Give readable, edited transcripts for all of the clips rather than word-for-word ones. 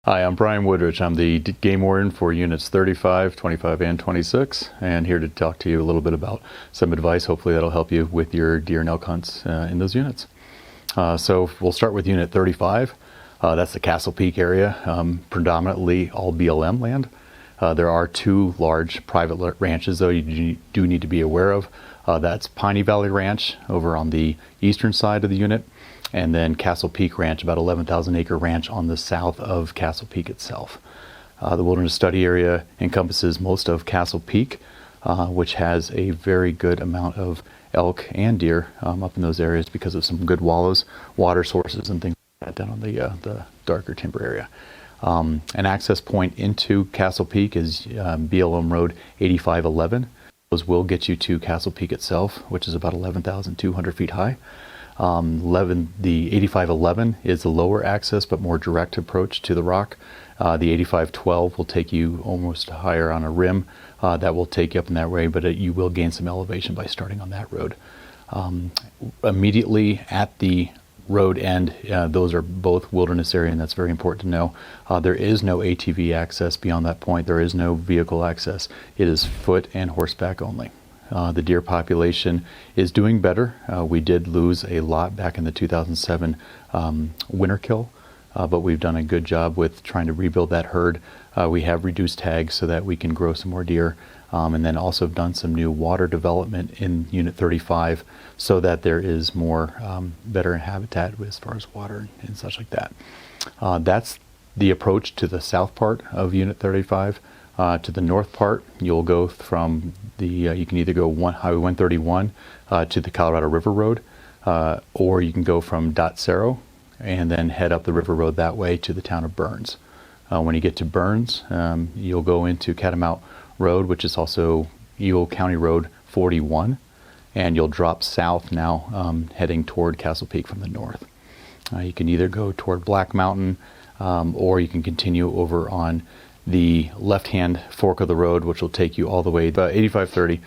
Hi, I'm Brian Woodridge. I'm the game warden for units 35, 25, and 26, and here to talk to you a little bit about some advice. Hopefully that'll help you with your deer and elk hunts in those units. So we'll start with unit 35. That's the Castle Peak area, predominantly all BLM land. There are two large private ranches, though, you do need to be aware of. That's Piney Valley Ranch over on the eastern side of the unit, and then Castle Peak Ranch, about 11,000 acre ranch on the south of Castle Peak itself. The wilderness study area encompasses most of Castle Peak, which has a very good amount of elk and deer up in those areas because of some good wallows, water sources, and things like that down on the darker timber area. An access point into Castle Peak is BLM Road 8511. Those will get you to Castle Peak itself, which is about 11,200 feet high. The 8511 is the lower access but more direct approach to the rock. The 8512 will take you almost higher on a rim. That will take you up in that way, but you will gain some elevation by starting on that road. Immediately at the road end, those are both wilderness area, and that's very important to know. There is no ATV access beyond that point. There is no vehicle access. It is foot and horseback only. The deer population is doing better. We did lose a lot back in the 2007 winter kill, but we've done a good job with trying to rebuild that herd. We have reduced tags so that we can grow some more deer, and then also have done some new water development in Unit 35 so that there is more better habitat as far as water and such like that. That's the approach to the south part of Unit 35. To the north part, you'll go from you can either go Highway 131 to the Colorado River Road, or you can go from Dot Cerro and then head up the river road that way to the town of Burns. When you get to Burns, you'll go into Catamount Road, which is also Eagle County Road 41, and you'll drop south now, heading toward Castle Peak from the north. You can either go toward Black Mountain, or you can continue over on the left-hand fork of the road, which will take you all the way about 8530,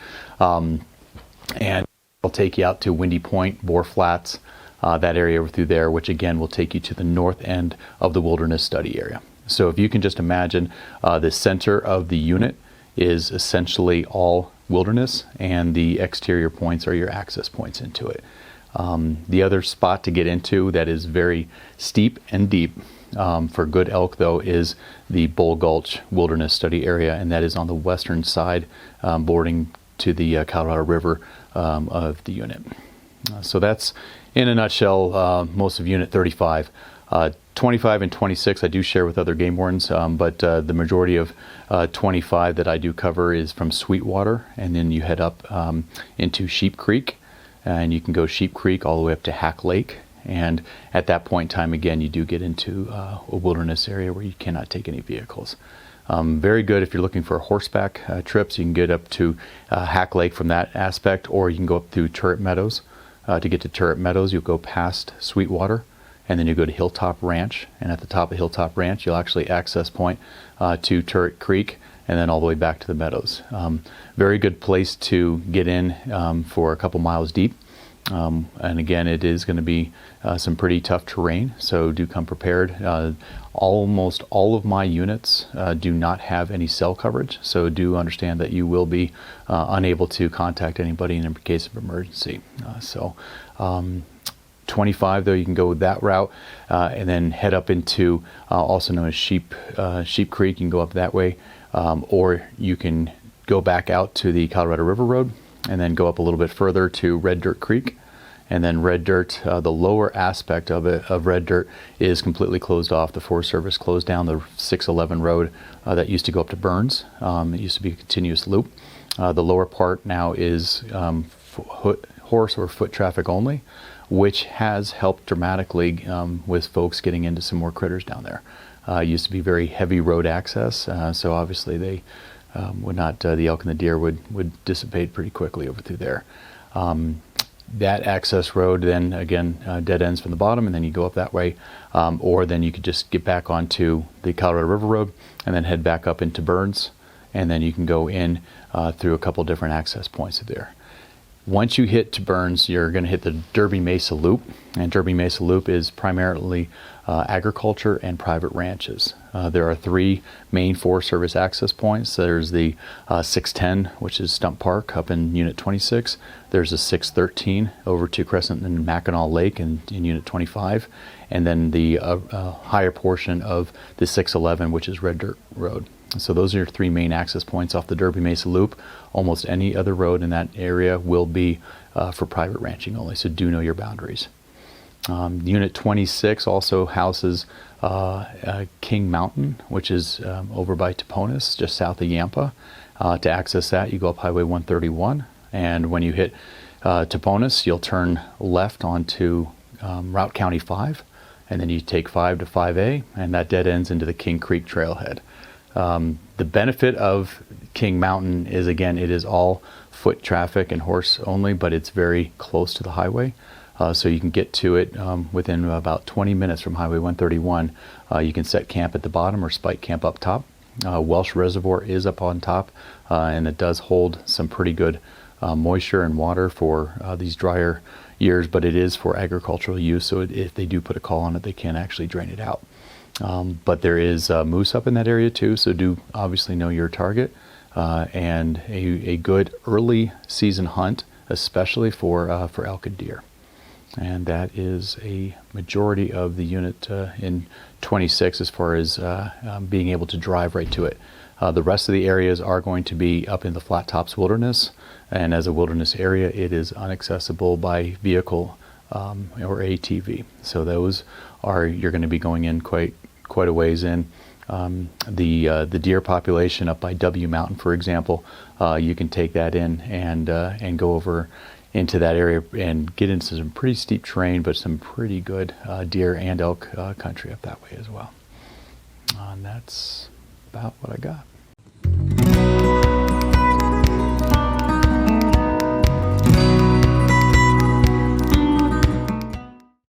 and it'll take you out to Windy Point, Boar Flats, that area over through there, which again will take you to the north end of the wilderness study area. So if you can just imagine, the center of the unit is essentially all wilderness, and the exterior points are your access points into it. The other spot to get into that is very steep and deep for good elk, though, is the Bull Gulch Wilderness Study Area, and that is on the western side, bordering to the Colorado River of the unit. So that's, in a nutshell, most of Unit 35. 25 and 26 I do share with other game wardens, but the majority of 25 that I do cover is from Sweetwater, and then you head up into Sheep Creek, and you can go Sheep Creek all the way up to Hack Lake. And at that point in time, again, you do get into a wilderness area where you cannot take any vehicles. Very good if you're looking for horseback trips. You can get up to Hack Lake from that aspect, or you can go up through Turret Meadows. To get to Turret Meadows, you'll go past Sweetwater, and then you go to Hilltop Ranch. And at the top of Hilltop Ranch, you'll actually access point to Turret Creek, and then all the way back to the meadows. Very good place to get in for a couple miles deep. And again, it is going to be some pretty tough terrain, so do come prepared. Almost all of my units do not have any cell coverage, so do understand that you will be unable to contact anybody in case of emergency. 25, though, you can go that route, and then head up into also known as Sheep Creek. You can go up that way, or you can go back out to the Colorado River Road and then go up a little bit further to Red Dirt Creek. And then Red Dirt, the lower aspect of Red Dirt is completely closed off. The Forest Service closed down the 611 road that used to go up to Burns. It used to be a continuous loop. The lower part now is horse or foot traffic only, which has helped dramatically with folks getting into some more critters down there. It used to be very heavy road access, so obviously they would not, the elk and the deer would dissipate pretty quickly over through there. That access road then again dead ends from the bottom, and then you go up that way, or then you could just get back onto the Colorado River Road and then head back up into Burns, and then you can go in through a couple different access points there. Once you hit to Burns, you're going to hit the Derby Mesa Loop, and Derby Mesa Loop is primarily agriculture and private ranches. There are three main Forest Service access points. There's the 610, which is Stump Park up in Unit 26. There's a 613 over to Crescent and Mackinac Lake in Unit 25, and then the higher portion of the 611, which is Red Dirt Road. So those are your three main access points off the Derby Mesa Loop. Almost any other road in that area will be for private ranching only, so do know your boundaries. Unit 26 also houses King Mountain, which is over by Toponis, just south of Yampa. To access that, you go up Highway 131, and when you hit Toponis, you'll turn left onto Route County 5, and then you take 5 to 5A, and that dead ends into the King Creek Trailhead. The benefit of King Mountain is, again, it is all foot traffic and horse only, but it's very close to the highway. So you can get to it within about 20 minutes from Highway 131. You can set camp at the bottom or spike camp up top. Welsh Reservoir is up on top, and it does hold some pretty good moisture and water for these drier years, but it is for agricultural use, so if they do put a call on it, they can actually drain it out. But there is moose up in that area too, so do obviously know your target, and a good early season hunt, especially for elk and deer. And that is a majority of the unit in 26 as far as being able to drive right to it. The rest of the areas are going to be up in the Flat Tops Wilderness, and as a wilderness area, it is inaccessible by vehicle or ATV. So those are, you're going to be going in quite a ways in. The deer population up by W Mountain, for example, you can take that in and go over into that area and get into some pretty steep terrain, but some pretty good deer and elk country up that way as well. And that's about what I got.